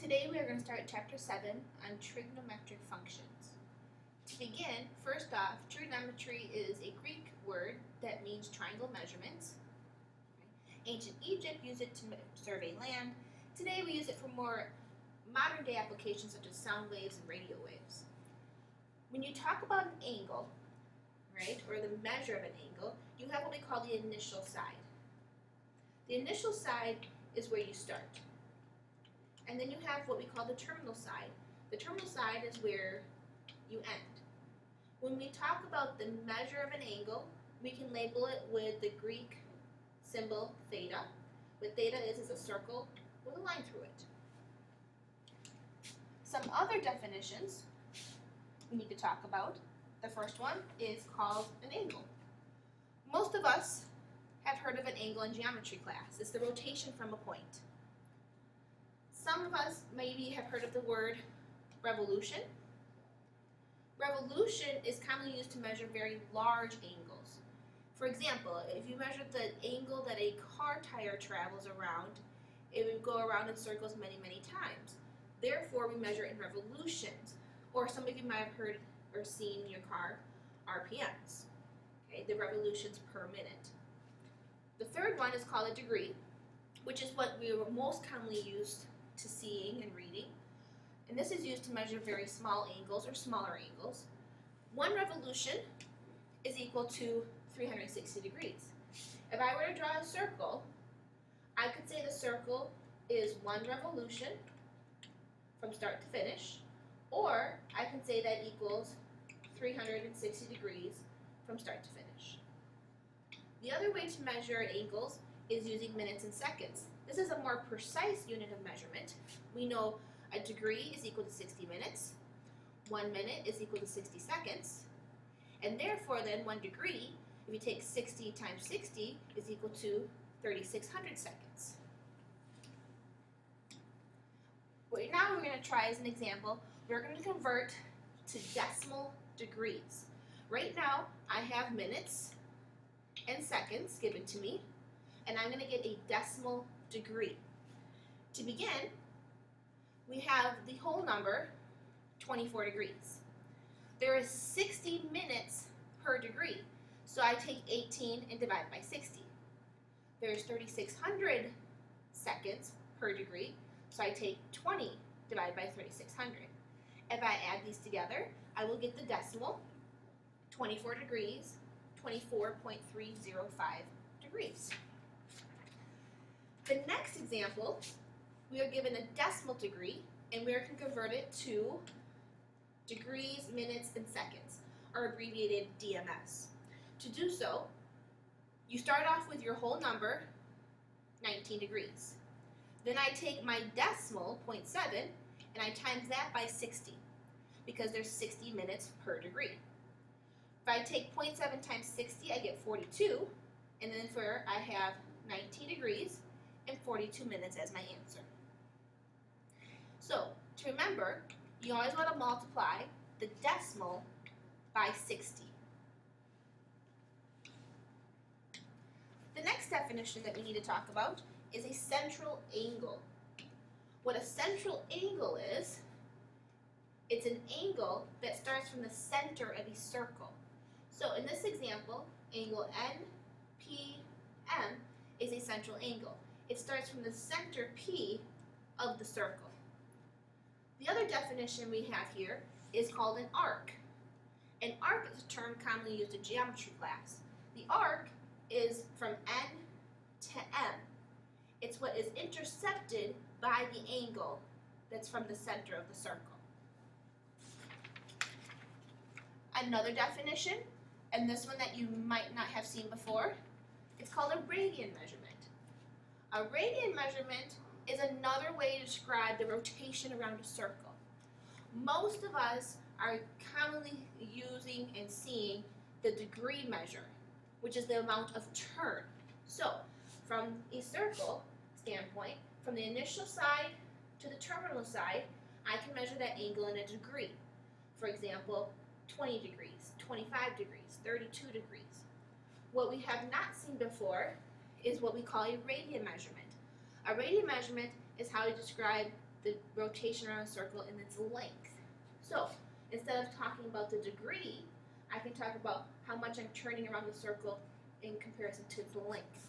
Today we are going to start Chapter 7 on trigonometric functions. To begin, first off, trigonometry is a Greek word that means triangle measurements. Ancient Egypt used it to survey land. Today we use it for more modern day applications such as sound waves and radio waves. When you talk about an angle, right, or the measure of an angle, you have what we call the initial side. The initial side is where you start. And then you have what we call the terminal side. The terminal side is where you end. When we talk about the measure of an angle, we can label it with the Greek symbol theta. What theta is a circle with a line through it. Some other definitions we need to talk about. The first one is called an angle. Most of us have heard of an angle in geometry class. It's the rotation from a point. Some of us maybe have heard of the word revolution. Revolution is commonly used to measure very large angles. For example, if you measure the angle that a car tire travels around, it would go around in circles many, many times. Therefore, we measure in revolutions. Or some of you might have heard or seen in your car RPMs, okay, the revolutions per minute. The third one is called a degree, which is what we were most commonly used to seeing and reading. And this is used to measure very small angles or smaller angles. One revolution is equal to 360 degrees. If I were to draw a circle, I could say the circle is one revolution from start to finish, or I can say that equals 360 degrees from start to finish. The other way to measure angles is using minutes and seconds. This is a more precise unit of measurement. We know a degree is equal to 60 minutes, 1 minute is equal to 60 seconds, and therefore then 1 degree, if you take 60 times 60, is equal to 3,600 seconds. What now we're going to try as an example, we're going to convert to decimal degrees. Right now, I have minutes and seconds given to me, and I'm going to get a decimal degree. To begin, we have the whole number, 24 degrees. There is 60 minutes per degree, so I take 18 and divide by 60. There's 3,600 seconds per degree, so I take 20 divided by 3,600. If I add these together, I will get the decimal, 24 degrees, 24.305 degrees. The next example, we are given a decimal degree, and we can convert it to degrees, minutes, and seconds, or abbreviated DMS. To do so, you start off with your whole number, 19 degrees. Then I take my decimal, 0.7, and I times that by 60, because there's 60 minutes per degree. If I take 0.7 times 60, I get 42, and then I have 19 degrees and 42 minutes as my answer. So, to remember, you always want to multiply the decimal by 60. The next definition that we need to talk about is a central angle. What a central angle is, it's an angle that starts from the center of a circle. So in this example, angle NPM is a central angle. It starts from the center P of the circle. The other definition we have here is called an arc. An arc is a term commonly used in geometry class. The arc is from N to M. It's what is intercepted by the angle that's from the center of the circle. Another definition, and this one that you might not have seen before, it's called a radian measurement. A radian measurement is another way to describe the rotation around a circle. Most of us are commonly using and seeing the degree measure, which is the amount of turn. So, from a circle standpoint, from the initial side to the terminal side, I can measure that angle in a degree. For example, 20 degrees, 25 degrees, 32 degrees. What we have not seen before is what we call a radian measurement. A radian measurement is how we describe the rotation around a circle and its length. So instead of talking about the degree, I can talk about how much I'm turning around the circle in comparison to the length.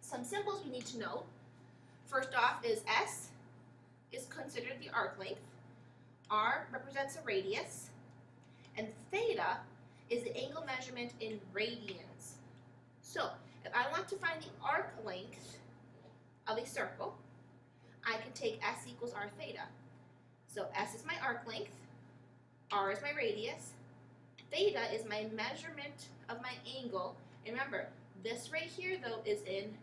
Some symbols we need to know. First off is S is considered the arc length, R represents a radius, and theta is the angle measurement in radians. So if I want to find the arc length of a circle, I can take S equals R theta. So S is my arc length, R is my radius, theta is my measurement of my angle. And remember, this right here though is in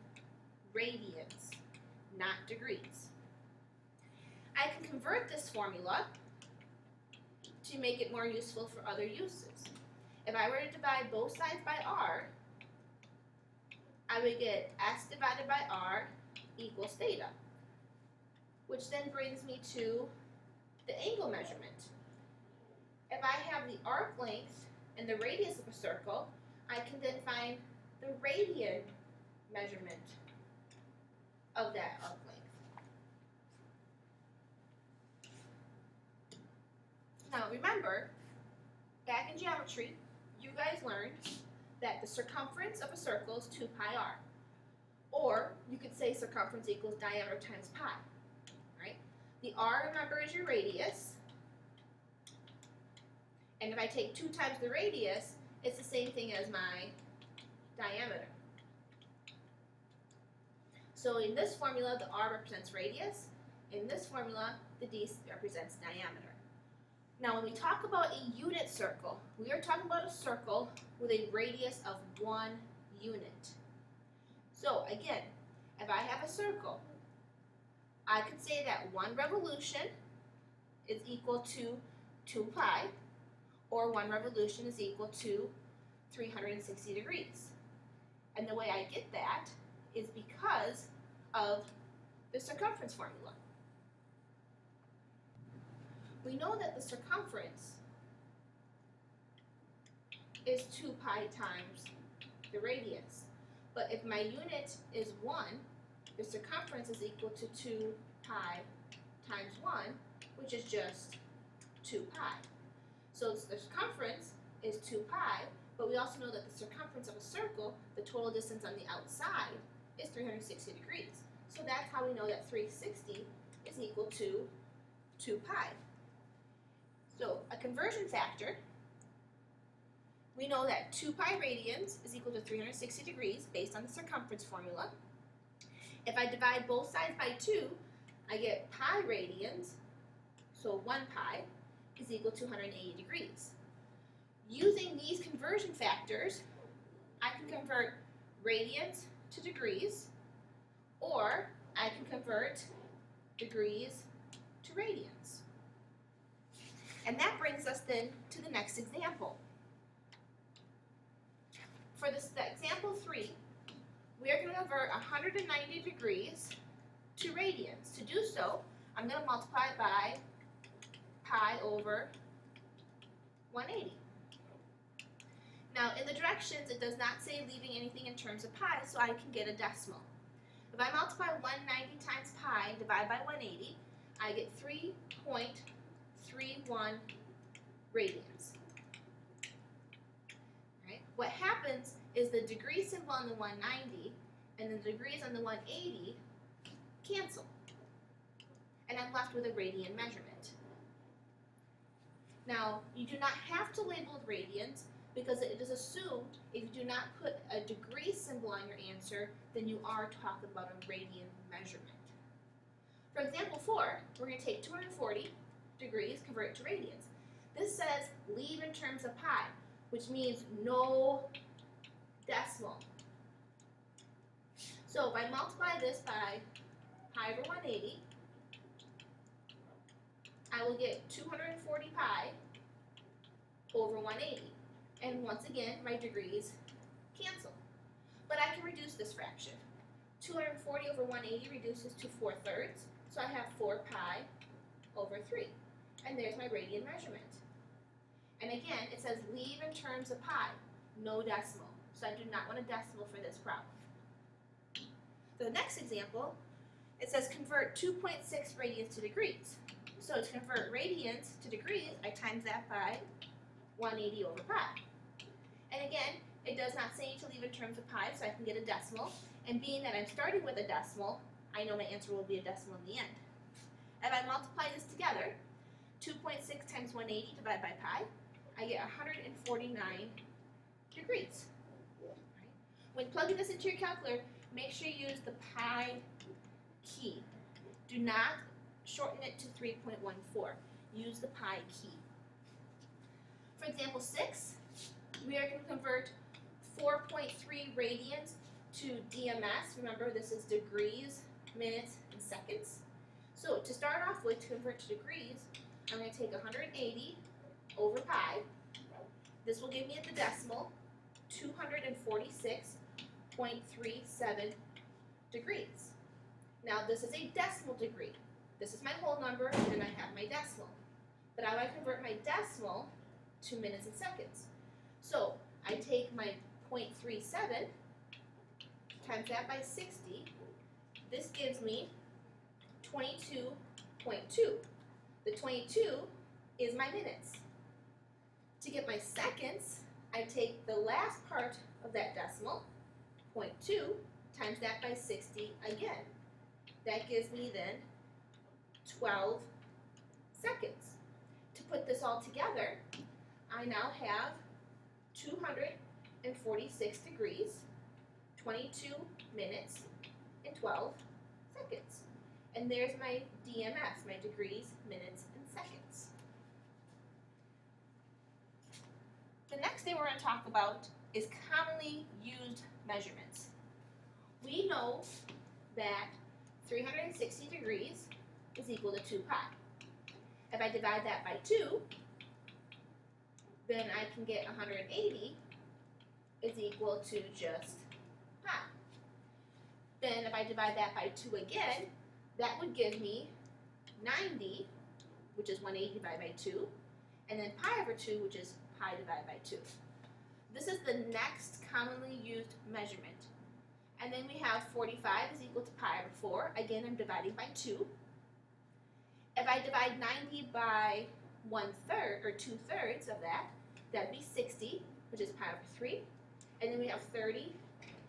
radians, not degrees. I can convert this formula to make it more useful for other uses. If I were to divide both sides by R, I would get S divided by R equals theta, which then brings me to the angle measurement. If I have the arc length and the radius of a circle, I can then find the radian measurement of that arc length. Now remember, back in geometry, you guys learned that the circumference of a circle is 2 pi r. Or you could say circumference equals diameter times pi. Right? The r, remember, is your radius. And if I take 2 times the radius, it's the same thing as my diameter. So in this formula, the r represents radius. In this formula, the d represents diameter. Now when we talk about a unit circle, we are talking about a circle with a radius of 1 unit. So again, if I have a circle, I could say that 1 revolution is equal to 2 pi, or 1 revolution is equal to 360 degrees. And the way I get that is because of the circumference formula. We know that the circumference is 2 pi times the radius. But if my unit is 1, the circumference is equal to 2 pi times 1, which is just 2 pi. So the circumference is 2 pi, but we also know that the circumference of a circle, the total distance on the outside, is 360 degrees. So that's how we know that 360 is equal to 2 pi. So a conversion factor, we know that 2 pi radians is equal to 360 degrees based on the circumference formula. If I divide both sides by 2, I get pi radians, so 1 pi is equal to 180 degrees. Using these conversion factors, I can convert radians to degrees, or I can convert degrees to radians. And that brings us then to the next example. For this example 3, we are going to convert 190 degrees to radians. To do so, I'm going to multiply it by pi over 180. Now in the directions, it does not say leaving anything in terms of pi, so I can get a decimal. If I multiply 190 times pi and divide by 180, I get 3.31 radians. Right? What happens is the degree symbol on the 190 and the degrees on the 180 cancel. And I'm left with a radian measurement. Now, you do not have to label radians because it is assumed if you do not put a degree symbol on your answer, then you are talking about a radian measurement. For example 4, we're going to take 240 degrees, convert it to radians. This says leave in terms of pi, which means no decimal. So if I multiply this by pi over 180, I will get 240 pi over 180. And once again, my degrees cancel. But I can reduce this fraction. 240 over 180 reduces to 4/3, so I have 4 pi over 3. And there's my radian measurement. And again, it says leave in terms of pi, no decimal. So I do not want a decimal for this problem. The next example, it says convert 2.6 radians to degrees. So to convert radians to degrees, I times that by 180 over pi. And again, it does not say to leave in terms of pi, so I can get a decimal. And being that I'm starting with a decimal, I know my answer will be a decimal in the end. If I multiply this together, 2.6 times 180 divided by pi, I get 149 degrees. Right? When plugging this into your calculator, make sure you use the pi key. Do not shorten it to 3.14. Use the pi key. For example 6, we are going to convert 4.3 radians to DMS. Remember, this is degrees, minutes, and seconds. So to start off with, to convert to degrees, I'm going to take 180 over pi. This will give me at the decimal 246.37 degrees. Now this is a decimal degree. This is my whole number, and then I have my decimal. But I want to convert my decimal to minutes and seconds. So I take my 0.37 times that by 60. This gives me 22.2. The 22 is my minutes. To get my seconds, I take the last part of that decimal, 0.2, times that by 60 again. That gives me then 12 seconds. To put this all together, I now have 246 degrees, 22 minutes, and 12 seconds. And there's my DMS, my degrees, minutes, and seconds. The next thing we're going to talk about is commonly used measurements. We know that 360 degrees is equal to 2 pi. If I divide that by 2, then I can get 180 is equal to just pi. Then if I divide that by 2 again, that would give me 90, which is 180 divided by 2, and then pi over 2, which is pi divided by 2. This is the next commonly used measurement. And then we have 45 is equal to pi over 4. Again, I'm dividing by 2. If I divide 90 by 1/3, or 2/3 of that, that'd be 60, which is pi over 3. And then we have 30,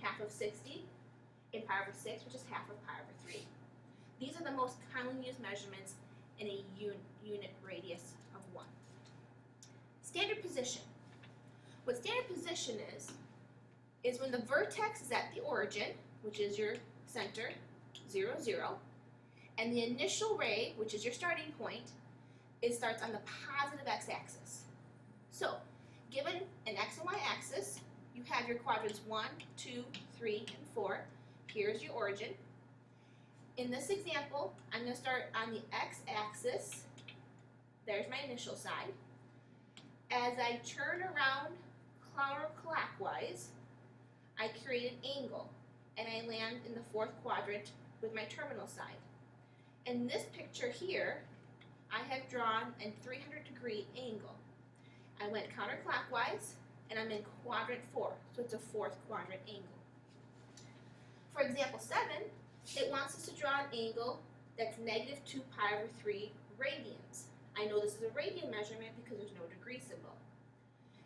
half of 60, and pi over 6, which is half of pi over 3. These are the most commonly used measurements in a unit radius of 1. Standard position. What standard position is when the vertex is at the origin, which is your center, 0, 0, and the initial ray, which is your starting point, it starts on the positive x-axis. So, given an x and y axis, you have your quadrants 1, 2, 3, and 4. Here's your origin. In this example, I'm going to start on the x-axis. There's my initial side. As I turn around counterclockwise, I create an angle, and I land in the 4th quadrant with my terminal side. In this picture here, I have drawn a 300-degree angle. I went counterclockwise, and I'm in quadrant 4, so it's a 4th quadrant angle. For example 7, it wants us to draw an angle that's negative 2 pi over 3 radians. I know this is a radian measurement because there's no degree symbol.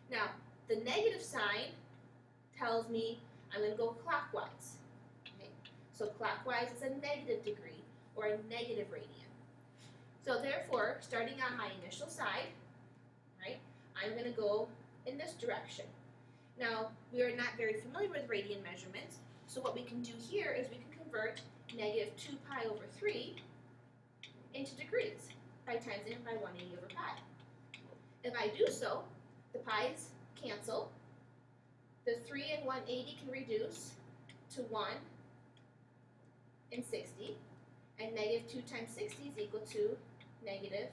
Now, the negative sign tells me I'm going to go clockwise. Okay? So clockwise is a negative degree, or a negative radian. So therefore, starting on my initial side, right, I'm going to go in this direction. Now, we are not very familiar with radian measurements, so what we can do here is we can convert negative 2 pi over 3 into degrees by timesing it by 180 over pi. If I do so, the pi's cancel. The 3 and 180 can reduce to 1 and 60, and negative 2 times 60 is equal to negative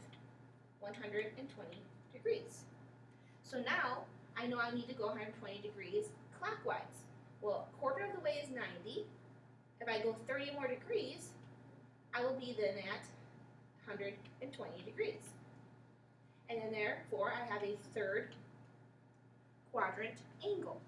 120 degrees. So now I know I need to go 120 degrees clockwise. Well, a quarter of the way is 90. If I go 30 more degrees, I will be then at 120 degrees. And then therefore I have a 3rd quadrant angle.